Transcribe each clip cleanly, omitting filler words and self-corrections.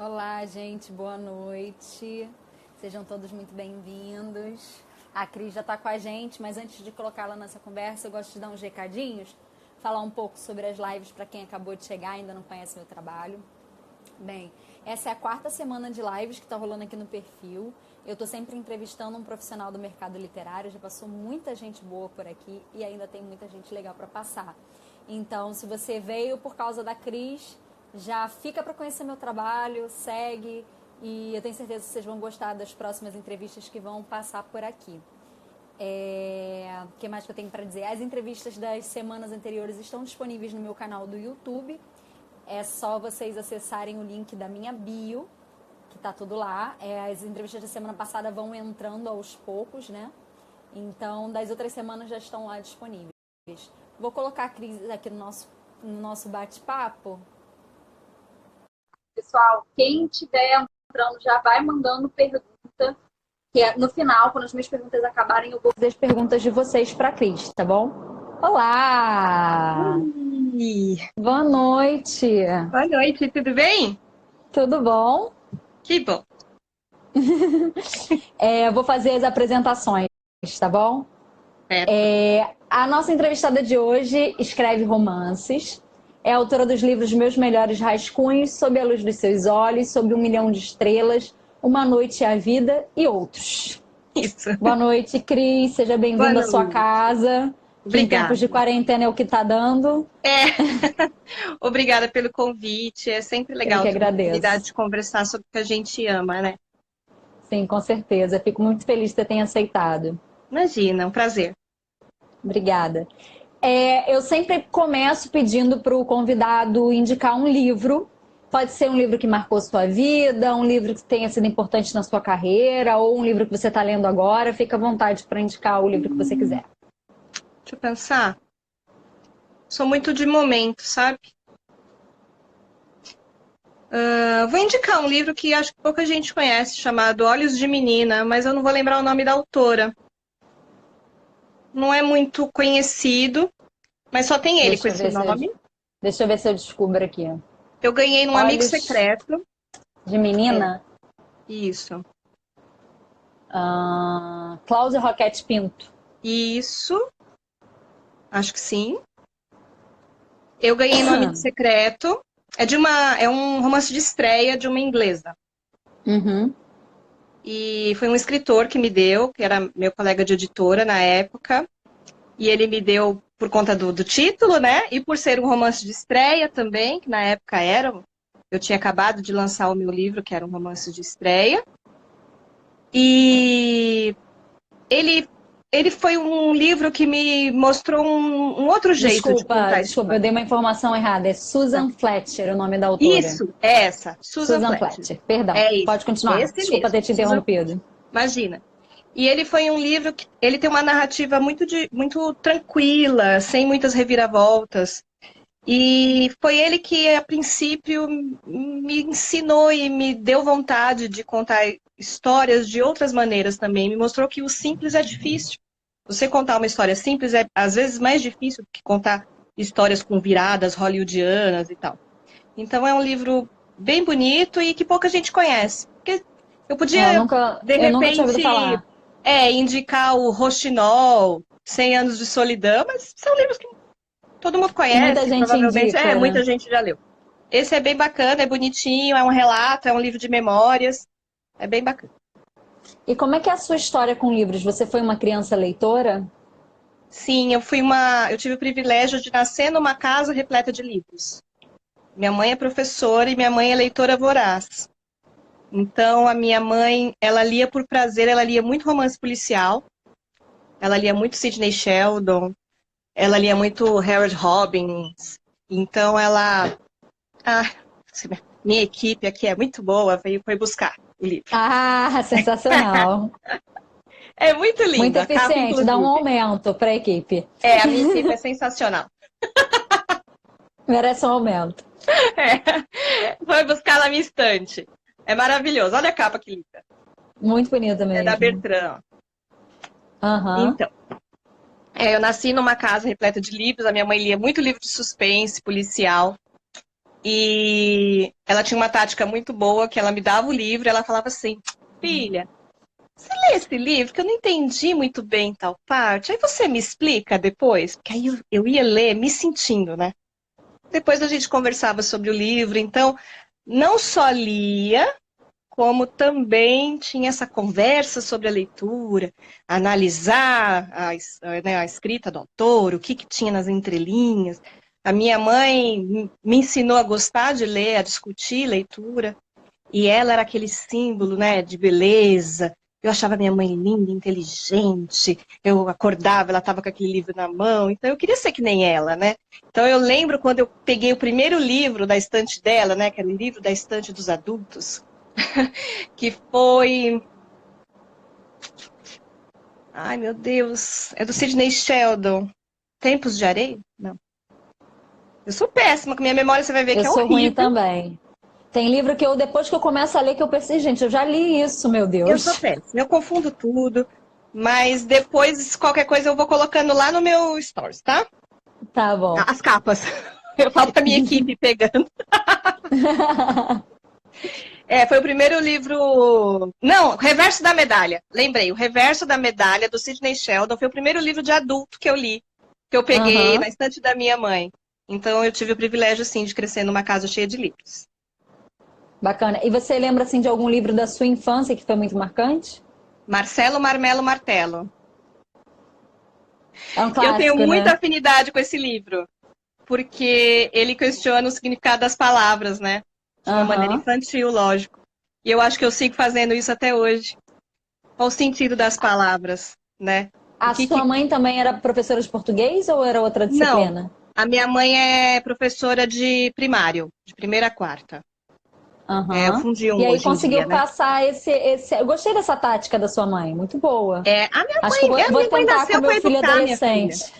Olá, gente, boa noite. Sejam todos muito bem-vindos. A Cris já está com a gente, mas antes de colocá-la nessa conversa, eu gosto de dar uns recadinhos, falar um pouco sobre as lives para quem acabou de chegar e ainda não conhece meu trabalho. Bem, essa é a quarta semana de lives que está rolando aqui no perfil. Eu estou sempre entrevistando um profissional do mercado literário, já passou muita gente boa por aqui e ainda tem muita gente legal para passar. Então, se você veio por causa da Cris, já fica para conhecer meu trabalho, segue e eu tenho certeza que vocês vão gostar das próximas entrevistas que vão passar por aqui. O que mais que eu tenho para dizer? As entrevistas das semanas anteriores estão disponíveis no meu canal do YouTube. É só vocês acessarem o link da minha bio, que tá tudo lá. As entrevistas da semana passada vão entrando aos poucos, né? Então, das outras semanas já estão lá disponíveis. Vou colocar a Cris aqui no nosso bate-papo. Pessoal, quem estiver entrando já vai mandando pergunta, que no final, quando as minhas perguntas acabarem, eu vou fazer as perguntas de vocês para a Cris, tá bom? Olá! Oi. Boa noite! Boa noite, tudo bem? Tudo bom? Que bom. Eu vou fazer as apresentações, tá bom? Certo. A nossa entrevistada de hoje escreve romances, é autora dos livros Meus Melhores Rascunhos, Sob a Luz dos Seus Olhos, Sob 1 Milhão de Estrelas, Uma Noite e a Vida e outros. Isso. Boa noite, Cris, seja Boa bem-vinda à sua noite. casa, que em tempos de Obrigada. quarentena é o que tá dando. Obrigada pelo convite. É sempre Eu legal que ter uma oportunidade agradeço. de conversar sobre o que a gente ama, né? Sim, com certeza. Fico muito feliz que você tenha aceitado. Imagina, um prazer. Obrigada. Eu sempre começo pedindo para o convidado indicar um livro. Pode ser um livro que marcou sua vida, um livro que tenha sido importante na sua carreira, ou um livro que você está lendo agora. Fica à vontade para indicar o livro que você quiser. Deixa eu pensar. Sou muito de momento, sabe? Vou indicar um livro que acho que pouca gente conhece, chamado Olhos de Menina, mas eu não vou lembrar o nome da autora. Não é muito conhecido, mas só tem ele com esse nome. Deixa eu ver se eu descubro aqui. Eu ganhei num amigo Olhos secreto. de Menina, Isso. Cláudia Roquete Pinto. Isso. Acho que sim. Eu ganhei no amigo secreto. É um romance de estreia de uma inglesa. Uhum. E foi um escritor que me deu, que era meu colega de editora na época. E ele me deu por conta do título, né? E por ser um romance de estreia também, que na época era. Eu tinha acabado de lançar o meu livro, que era um romance de estreia. E ele foi um livro que me mostrou um outro jeito de contar a Desculpa, eu história. dei uma informação errada. É Tá. Susan Fletcher, o nome da autora. Isso, é essa, Susan Susan Fletcher. Fletcher, perdão. É isso, Pode continuar. esse Desculpa mesmo, ter te Susan Fletcher. interrompido. Imagina. E ele foi um livro que ele tem uma narrativa muito tranquila, sem muitas reviravoltas. E foi ele que, a princípio, me ensinou e me deu vontade de contar histórias de outras maneiras também. Me mostrou que o simples é difícil. Você contar uma história simples é, às vezes, mais difícil do que contar histórias com viradas hollywoodianas e tal. Então, é um livro bem bonito e que pouca gente conhece. Porque eu podia, de Eu nunca tinha ouvido repente, falar. indicar o Rochinol, 100 Anos de Solidão, mas são livros que todo mundo E muita conhece, gente provavelmente. indica, Muita né? gente já leu. Esse é bem bacana, é bonitinho, é um relato, é um livro de memórias. É bem bacana. E como é que é a sua história com livros? Você foi uma criança leitora? Sim, eu tive o privilégio de nascer numa casa repleta de livros. Minha mãe é professora e minha mãe é leitora voraz. Então, a minha mãe, ela lia por prazer, ela lia muito romance policial, ela lia muito Sidney Sheldon, ela lia muito Harold Robbins. Então, Ah, minha equipe aqui é muito boa, foi buscar o livro. Ah, sensacional. É muito Muito lindo, a capa, eficiente, dá um inclusive. aumento para a equipe. A minha equipe é sensacional. Merece um aumento. Foi buscar na minha estante. É maravilhoso. Olha a capa que linda. Muito bonita É da mesmo. Bertrand. Aham. Então, eu nasci numa casa repleta de livros. A minha mãe lia muito livro de suspense, policial. E ela tinha uma tática muito boa, que ela me dava o livro e ela falava assim, filha, você lê esse livro que eu não entendi muito bem tal parte, aí você me explica depois? Porque aí eu ia ler me sentindo, né? Depois a gente conversava sobre o livro, então não só lia, como também tinha essa conversa sobre a leitura, analisar né, a escrita do autor, o que tinha nas entrelinhas. A minha mãe me ensinou a gostar de ler, a discutir leitura, e ela era aquele símbolo, né, de beleza. Eu achava minha mãe linda, inteligente, eu acordava, ela estava com aquele livro na mão, então eu queria ser que nem ela, né? Então eu lembro quando eu peguei o primeiro livro da estante dela, né, que era o livro da estante dos adultos, que foi... Ai, meu Deus, é do Sidney Sheldon. Tempos de Areia? Não. Eu sou péssima, com minha memória você vai ver Eu que é sou ruim horrível. também. Tem livro que depois que eu começo a ler, que eu pensei, gente, eu já li isso, meu Eu sou Deus. péssima, eu confundo tudo, mas depois qualquer coisa eu vou colocando lá no meu stories, tá? Tá bom. As capas. Eu falo pra minha equipe pegando. Foi o primeiro livro... Não, Reverso da Medalha. Lembrei, o Reverso da Medalha, do Sidney Sheldon, foi o primeiro livro de adulto que eu li, que eu peguei na estante da minha mãe. Então eu tive o privilégio, sim, de crescer numa casa cheia de livros. Bacana. E você lembra, assim, de algum livro da sua infância que foi muito marcante? Marcelo Marmelo Martelo. É um Eu tenho clássico, muita né? afinidade com esse livro, porque ele questiona o significado das palavras, né? De uma maneira Aham. infantil, lógico. E eu acho que eu sigo fazendo isso até hoje. Qual o sentido das palavras, né? O A que sua que... mãe também era professora de português ou era outra Não, disciplina? a minha mãe é professora de primário, de primeira a quarta. É o Aham. E Fundium aí hoje em conseguiu dia, né? passar esse. Eu gostei dessa tática da sua mãe, muito boa. Acho que eu A vou minha mãe tentar com nasceu meu para filho educar, minha filha. adolescente.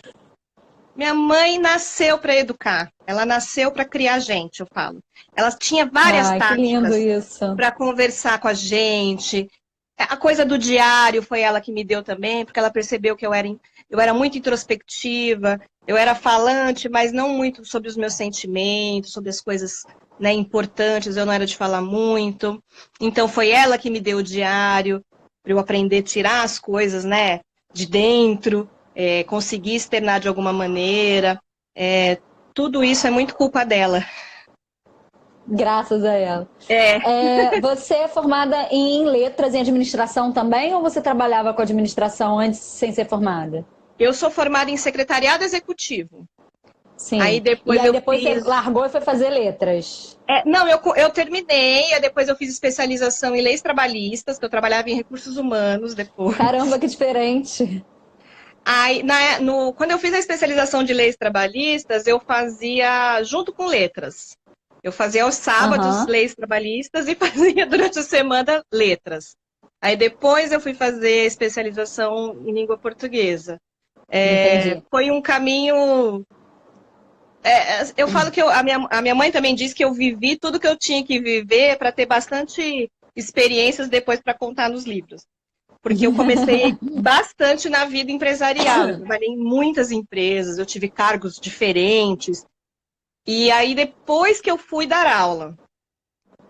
Minha mãe nasceu para educar. Ela nasceu para criar gente, eu falo. Ela tinha várias Ai, que lindo táticas isso. para conversar com a gente. A coisa do diário foi ela que me deu também, porque ela percebeu que eu era muito introspectiva, eu era falante, mas não muito sobre os meus sentimentos, sobre as coisas, né, importantes, eu não era de falar muito. Então foi ela que me deu o diário, para eu aprender a tirar as coisas, né, de dentro, conseguir externar de alguma maneira. Tudo isso é muito culpa dela. Graças a ela. Você é formada em letras e administração também, ou você trabalhava com administração antes sem ser formada? Eu sou formada em secretariado executivo. Aí Sim. E depois aí eu depois você fiz. largou e foi fazer letras. Não, eu terminei, aí depois eu fiz especialização em leis trabalhistas, que eu trabalhava em recursos humanos depois. Caramba, que diferente. Aí, quando eu fiz a especialização de leis trabalhistas, eu fazia junto com letras. Eu fazia aos sábados Aham, leis trabalhistas e fazia durante a semana letras. Aí depois eu fui fazer especialização em língua portuguesa. entendi. Foi um caminho. Eu falo que a minha mãe também disse que eu vivi tudo que eu tinha que viver para ter bastante experiências depois para contar nos livros. Porque eu comecei bastante na vida empresarial. Eu trabalhei em muitas empresas, eu tive cargos diferentes. E aí, depois que eu fui dar aula,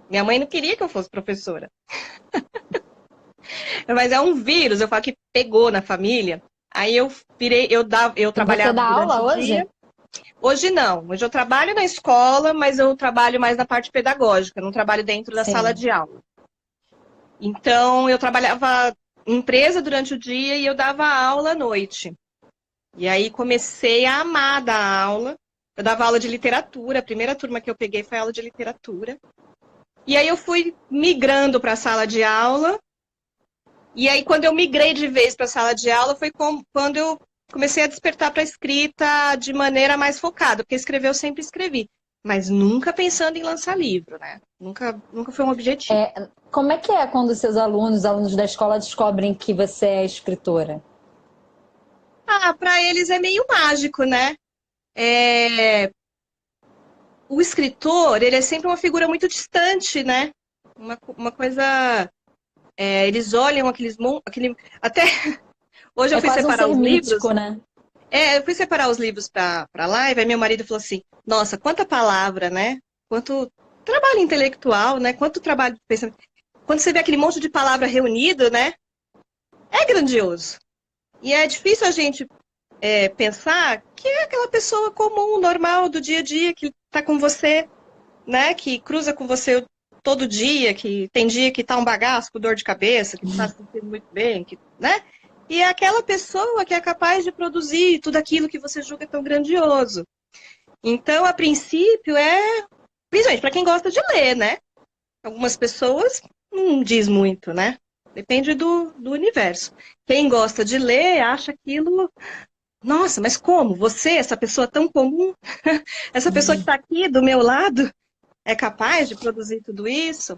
minha mãe não queria que eu fosse professora. Mas é um vírus, eu falo que pegou na família. Aí eu virei, eu E você trabalhava dá durante aula o hoje? dia. Hoje não. Hoje eu trabalho na escola, mas eu trabalho mais na parte pedagógica, eu não trabalho dentro da sala Sim. de aula. Então, eu trabalhava em empresa durante o dia e eu dava aula à noite. E aí comecei a amar dar aula. Eu dava aula de literatura, a primeira turma que eu peguei foi aula de literatura. E aí eu fui migrando para a sala de aula. E aí, quando eu migrei de vez para a sala de aula, foi quando eu comecei a despertar para a escrita de maneira mais focada, porque escrever eu sempre escrevi, mas nunca pensando em lançar livro, né? Nunca foi um objetivo. Como é que é quando os seus alunos, os alunos da escola, descobrem que você é escritora? Para eles é meio mágico, né? O escritor, ele é sempre uma figura muito distante, né? Uma coisa... eles olham até hoje eu É fui quase um separar ser os livros. mítico, né? Eu fui separar os livros para live, aí meu marido falou assim, nossa, quanta palavra, né? quanto trabalho intelectual, né? Quanto trabalho de pensamento. Quando você vê aquele monte de palavra reunido, né? É grandioso. E é difícil a gente pensar que é aquela pessoa comum, normal, do dia a dia, que está com você, né? Que cruza com você todo dia, que tem dia que tá um bagaço com dor de cabeça, que não tá se sentindo muito bem, né? E é aquela pessoa que é capaz de produzir tudo aquilo que você julga tão grandioso. Então, a princípio, principalmente para quem gosta de ler, né? Algumas pessoas não diz muito, né? Depende do universo. Quem gosta de ler acha aquilo. Nossa, mas como? Você, essa pessoa tão comum, essa pessoa que está aqui do meu lado, é capaz de produzir tudo isso?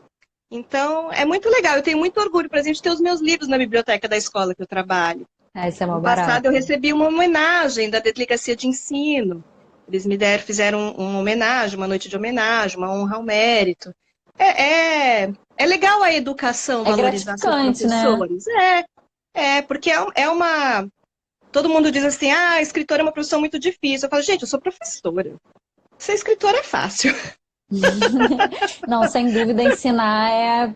Então, é muito legal. Eu tenho muito orgulho, por exemplo, de ter os meus livros na biblioteca da escola que eu trabalho. Isso é mó No passado, barato. eu recebi uma homenagem da Delegacia de Ensino. Eles fizeram uma homenagem, uma noite de homenagem, uma honra ao mérito. É legal a educação É valorizar seus gratificante, né? professores. Porque é uma... Todo mundo diz assim, escritor é uma profissão muito difícil. Eu falo, gente, eu sou professora. Ser escritora é fácil. Não, sem dúvida, ensinar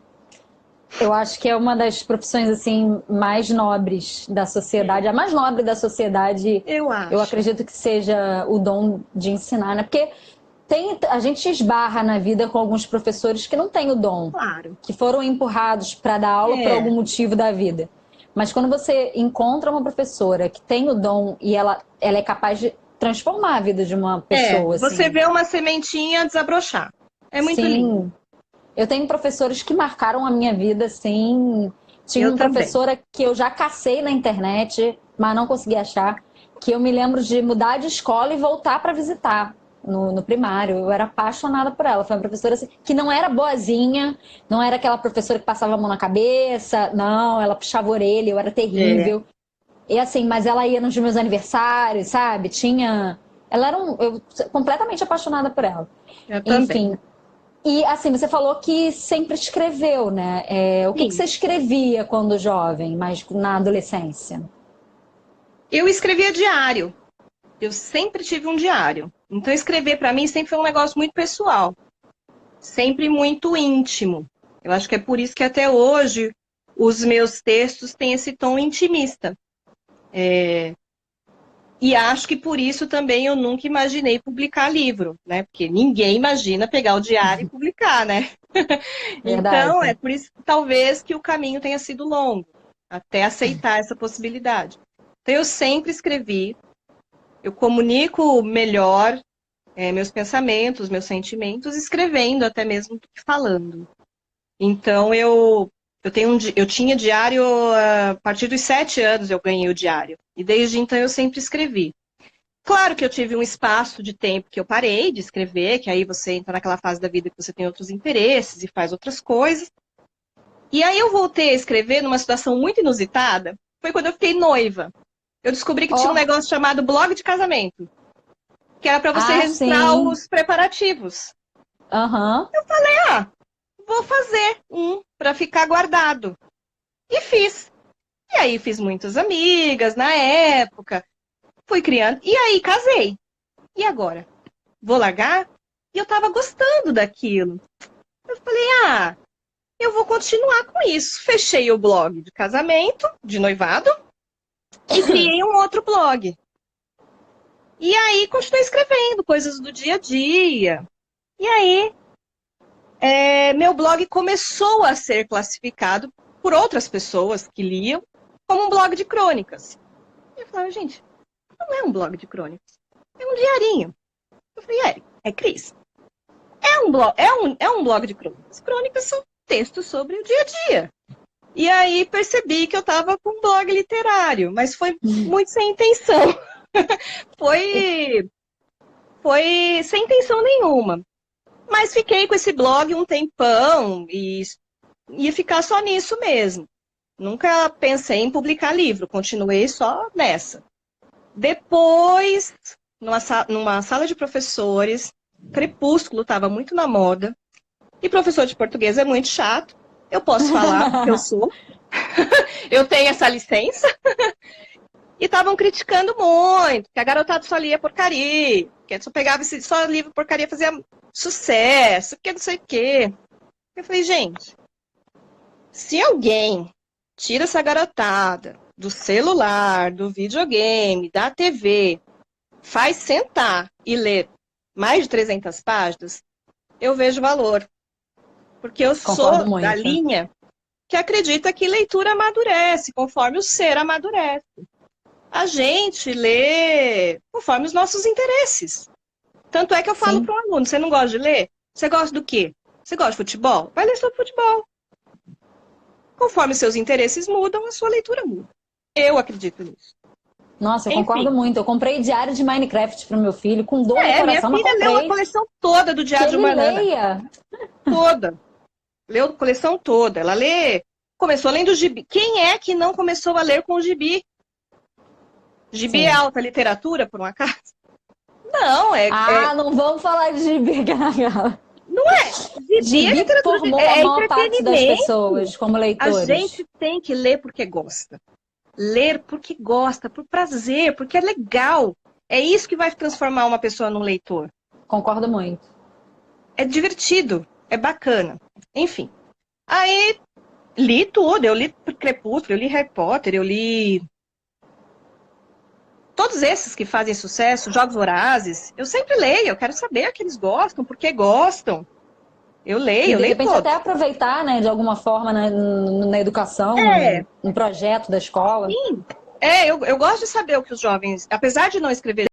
eu acho que é uma das profissões assim mais nobres da sociedade, a mais nobre da sociedade. Eu acho. Eu acredito que seja o dom de ensinar, né? Porque a gente esbarra na vida com alguns professores que não têm o dom, Claro. que foram empurrados para dar aula por algum motivo da vida. Mas quando você encontra uma professora que tem o dom e ela é capaz de transformar a vida de uma pessoa. Você assim. vê uma sementinha desabrochar. É muito Sim. lindo. Eu tenho professores que marcaram a minha vida, assim. Tinha uma professora que eu já cacei na internet, mas não consegui achar, que eu me lembro de mudar de escola e voltar para visitar no primário. Eu era apaixonada por ela. Foi uma professora assim, que não era boazinha, não era aquela professora que passava a mão na cabeça, não, ela puxava a orelha, eu era terrível. E assim, mas ela ia nos meus aniversários, sabe? Ela era eu completamente apaixonada por ela. Eu também. Enfim. E assim, você falou que sempre escreveu, né? O que você escrevia quando jovem, mas na adolescência? Eu escrevia diário. Eu sempre tive um diário. Então, escrever para mim sempre foi um negócio muito pessoal. Sempre muito íntimo. Eu acho que é por isso que até hoje os meus textos têm esse tom intimista. E acho que por isso também eu nunca imaginei publicar livro, né? Porque ninguém imagina pegar o diário e publicar, né? Então, é por isso talvez que o caminho tenha sido longo, até aceitar essa possibilidade. Então, eu sempre escrevi, eu comunico melhor meus pensamentos, meus sentimentos, escrevendo até mesmo do que falando. Então, eu tinha diário, a partir dos 7 anos eu ganhei o diário. E desde então eu sempre escrevi. Claro que eu tive um espaço de tempo que eu parei de escrever, que aí você entra naquela fase da vida que você tem outros interesses e faz outras coisas. E aí eu voltei a escrever numa situação muito inusitada, foi quando eu fiquei noiva. Eu descobri que tinha um negócio chamado blog de casamento, que era para você registrar os preparativos. Eu falei, vou fazer um para ficar guardado. E fiz. E aí fiz muitas amigas na época, fui criando, e aí casei. E agora? Vou largar? E eu tava gostando daquilo. Eu falei, eu vou continuar com isso. Fechei o blog de casamento, de noivado, e criei um outro blog. E aí continuei escrevendo coisas do dia a dia. E aí, meu blog começou a ser classificado por outras pessoas que liam como um blog de crônicas. E eu falava, gente, não é um blog de crônicas, é um diarinho. Eu falei, Cris, é um blog de crônicas. Crônicas são textos sobre o dia a dia. E aí percebi que eu estava com um blog literário, mas foi muito sem intenção. Foi sem intenção nenhuma. Mas fiquei com esse blog um tempão e ia ficar só nisso mesmo. Nunca pensei em publicar livro, continuei só nessa. Depois, numa sala de professores, Crepúsculo estava muito na moda, e professor de português é muito chato, eu posso falar porque eu sou, eu tenho essa licença, e estavam criticando muito, que a garotada só lia porcaria, que só pegava só livro porcaria, fazia sucesso, que não sei o quê. Eu falei, gente, se alguém tira essa garotada do celular, do videogame, da TV, faz sentar e ler mais de 300 páginas, eu vejo valor. Porque eu Concordo sou da muito. linha que acredita que leitura amadurece, conforme o ser amadurece. A gente lê conforme os nossos interesses. Tanto é que eu falo Sim. para um aluno, você não gosta de ler? Você gosta do quê? Você gosta de futebol? Vai ler sobre futebol. Conforme seus interesses mudam, a sua leitura muda. Eu acredito nisso. Nossa, eu concordo Enfim. muito. Eu comprei diário de Minecraft pro meu filho, com dor no Minha coração, mas filha leu a comprei. coleção toda do Que Diário de ele uma Banana. leia. Toda. Leu a coleção toda. Ela lê. Começou lendo o gibi. Quem é que não começou a ler com o gibi? Gibi Sim. é alta literatura, por um acaso? Não, Não vamos falar de gibi, Gaga. gibi é Gibi literatura, formou é a maior parte das entretenimento. pessoas como A leitores. gente tem que ler porque gosta. Ler porque gosta, por prazer, porque é legal. É isso que vai transformar uma pessoa num leitor. Concordo muito. É divertido, é bacana. Enfim. Aí, li tudo. Eu li Crepúsculo, eu li Harry Potter, eu li todos esses que fazem sucesso, Jogos Vorazes. Eu sempre leio, eu quero saber o que eles gostam, por que gostam. Eu E leio, de repente todos. até aproveitar, né, de alguma forma na educação, no projeto da escola. Sim. Eu gosto de saber o que os jovens, apesar de não escrever